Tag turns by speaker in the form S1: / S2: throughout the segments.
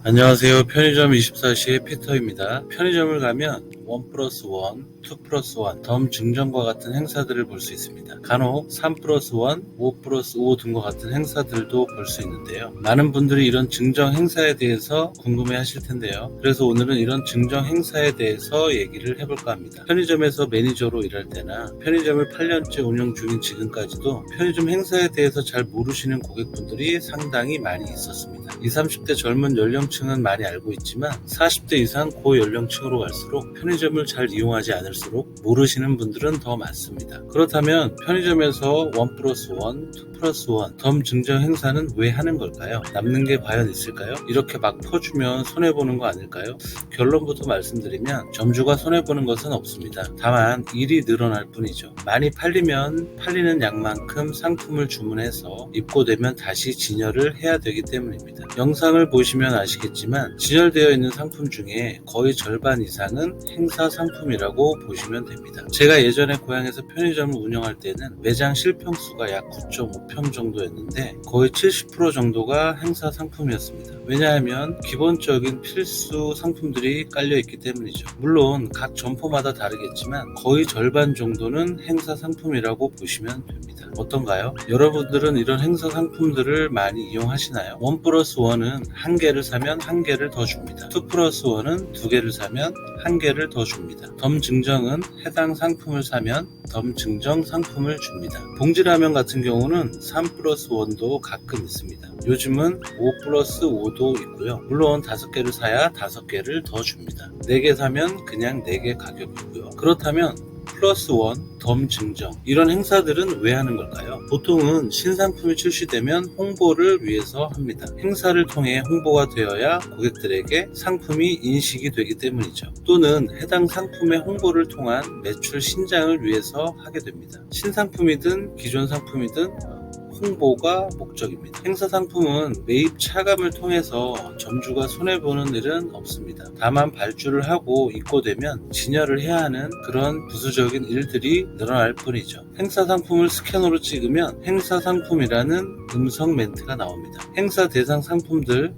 S1: 안녕하세요. 편의점 24시의 피터입니다. 편의점을 가면 1+1, 2+1, 덤 증정과 같은 행사들을 볼 수 있습니다. 간혹 3+1, 5+5 등과 같은 행사들도 볼 수 있는데요. 많은 분들이 이런 증정 행사에 대해서 궁금해 하실 텐데요. 그래서 오늘은 이런 증정 행사에 대해서 얘기를 해볼까 합니다. 편의점에서 매니저로 일할 때나 편의점을 8년째 운영 중인 지금까지도 편의점 행사에 대해서 잘 모르시는 고객분들이 상당히 많이 있었습니다. 20, 30대 젊은 연령층은 많이 알고 있지만 40대 이상 고연령층으로 갈수록 편의점을 잘 이용하지 않을수록 모르시는 분들은 더 많습니다. 그렇다면 편의점에서 1+1, 2+1 덤 증정 행사는 왜 하는 걸까요? 남는 게 과연 있을까요? 이렇게 막 퍼주면 손해보는 거 아닐까요? 결론부터 말씀드리면 점주가 손해보는 것은 없습니다. 다만 일이 늘어날 뿐이죠. 많이 팔리면 팔리는 양만큼 상품을 주문해서 입고되면 다시 진열을 해야 되기 때문입니다. 영상을 보시면 아시겠지만 진열되어 있는 상품 중에 거의 절반 이상은 행사 상품이라고 보시면 됩니다. 제가 예전에 고향에서 편의점을 운영할 때는 매장 실평수가 약 9.5평 정도였는데 거의 70% 정도가 행사 상품이었습니다. 왜냐하면 기본적인 필수 상품들이 깔려있기 때문이죠. 물론 각 점포마다 다르겠지만 거의 절반 정도는 행사 상품이라고 보시면 됩니다. 어떤가요? 여러분들은 이런 행사 상품들을 많이 이용하시나요? 1+1은 한 개를 사면 한 개를 더 줍니다. 2+1은 두 개를 사면 한 개를 더 줍니다. 덤 증정은 해당 상품을 사면 덤 증정 상품을 줍니다. 봉지라면 같은 경우는 3+1도 가끔 있습니다. 요즘은 5+5도 있고요. 물론 5개를 사야 5개를 더 줍니다. 4개 사면 그냥 4개 가격이고요. 그렇다면 +1, 덤 증정 이런 행사들은 왜 하는 걸까요? 보통은 신상품이 출시되면 홍보를 위해서 합니다. 행사를 통해 홍보가 되어야 고객들에게 상품이 인식이 되기 때문이죠. 또는 해당 상품의 홍보를 통한 매출 신장을 위해서 하게 됩니다. 신상품이든 기존 상품이든 홍보가 목적입니다. 행사 상품은 매입 차감을 통해서 점주가 손해보는 일은 없습니다. 다만 발주를 하고 입고되면 진열을 해야 하는 그런 부수적인 일들이 늘어날 뿐이죠. 행사 상품을 스캐너로 찍으면 행사 상품이라는 음성 멘트가 나옵니다. 행사 대상 상품들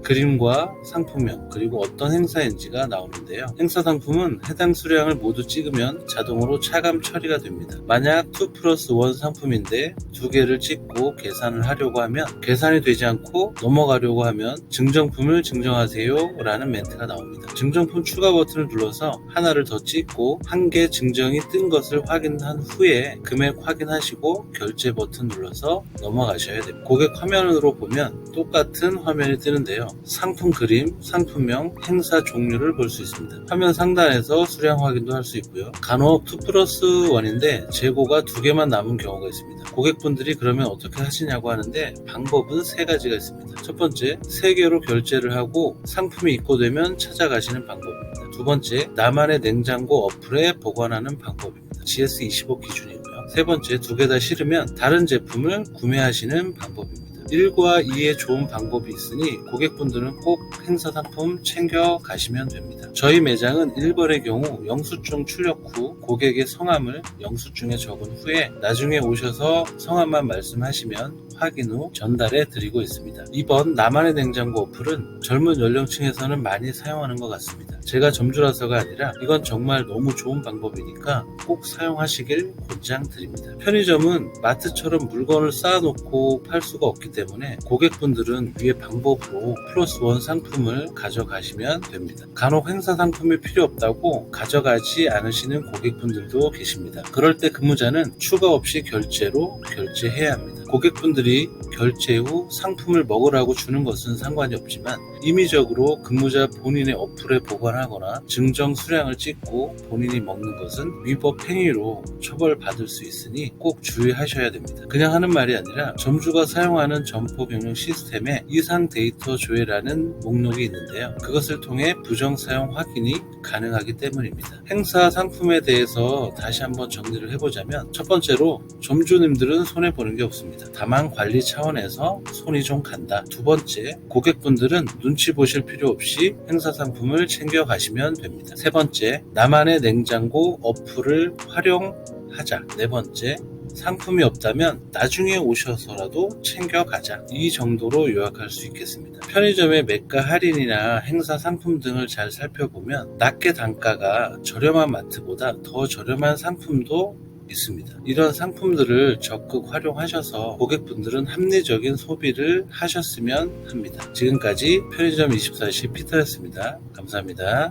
S1: 그림과 상품명 그리고 어떤 행사인지가 나오는데요. 행사 상품은 해당 수량을 모두 찍으면 자동으로 차감 처리가 됩니다. 만약 2+1 상품인데 두 개를 찍고 계산을 하려고 하면 계산이 되지 않고 넘어가려고 하면 증정품을 증정하세요 라는 멘트가 나옵니다. 증정품 추가 버튼을 눌러서 하나를 더 찍고 한 개 증정이 뜬 것을 확인한 후에 금액 확인하시고 결제 버튼 눌러서 넘어가셔야 됩니다. 고객 화면으로 보면 똑같은 화면이 뜨는데요. 상품 그림, 상품명, 행사 종류를 볼 수 있습니다. 화면 상단에서 수량 확인도 할 수 있고요. 간혹 2+1인데 재고가 2개만 남은 경우가 있습니다. 고객분들이 그러면 어떻게 하시냐고 하는데 방법은 3가지가 있습니다. 첫 번째, 3개로 결제를 하고 상품이 입고되면 찾아가시는 방법입니다. 두 번째, 나만의 냉장고 어플에 보관하는 방법입니다. GS25 기준이고요. 세 번째, 2개 다 싫으면 다른 제품을 구매하시는 방법입니다. 1과 2의 좋은 방법이 있으니 고객분들은 꼭 행사 상품 챙겨 가시면 됩니다. 저희 매장은 1번의 경우 영수증 출력 후 고객의 성함을 영수증에 적은 후에 나중에 오셔서 성함만 말씀하시면 확인 후 전달해 드리고 있습니다. 2번 나만의 냉장고 어플은 젊은 연령층에서는 많이 사용하는 것 같습니다. 제가 점주라서가 아니라 이건 정말 너무 좋은 방법이니까 꼭 사용하시길 권장드립니다. 편의점은 마트처럼 물건을 쌓아놓고 팔 수가 없기 때문에 고객분들은 위의 방법으로 +1 상품을 가져가시면 됩니다. 간혹 행사 상품이 필요 없다고 가져가지 않으시는 고객분들도 계십니다. 그럴 때 근무자는 추가 없이 결제로 결제해야 합니다. 고객분들이 결제 후 상품을 먹으라고 주는 것은 상관이 없지만 임의적으로 근무자 본인의 어플에 보관하거나 증정 수량을 찍고 본인이 먹는 것은 위법 행위로 처벌받을 수 있으니 꼭 주의하셔야 됩니다. 그냥 하는 말이 아니라 점주가 사용하는 점포 병력 시스템에 이상 데이터 조회라는 목록이 있는데요. 그것을 통해 부정 사용 확인이 가능하기 때문입니다. 행사 상품에 대해서 다시 한번 정리를 해보자면 첫 번째로 점주님들은 손해보는 게 없습니다. 다만 관리 차원에서 손이 좀 간다. 두 번째, 고객분들은 눈치 보실 필요 없이 행사 상품을 챙겨 가시면 됩니다. 세 번째, 나만의 냉장고 어플을 활용하자. 네 번째, 상품이 없다면 나중에 오셔서라도 챙겨가자, 이 정도로 요약할 수 있겠습니다. 편의점의 매가 할인이나 행사 상품 등을 잘 살펴보면 낮게 단가가 저렴한 마트보다 더 저렴한 상품도 있습니다. 이런 상품들을 적극 활용하셔서 고객분들은 합리적인 소비를 하셨으면 합니다. 지금까지 편의점 24시 피터였습니다. 감사합니다.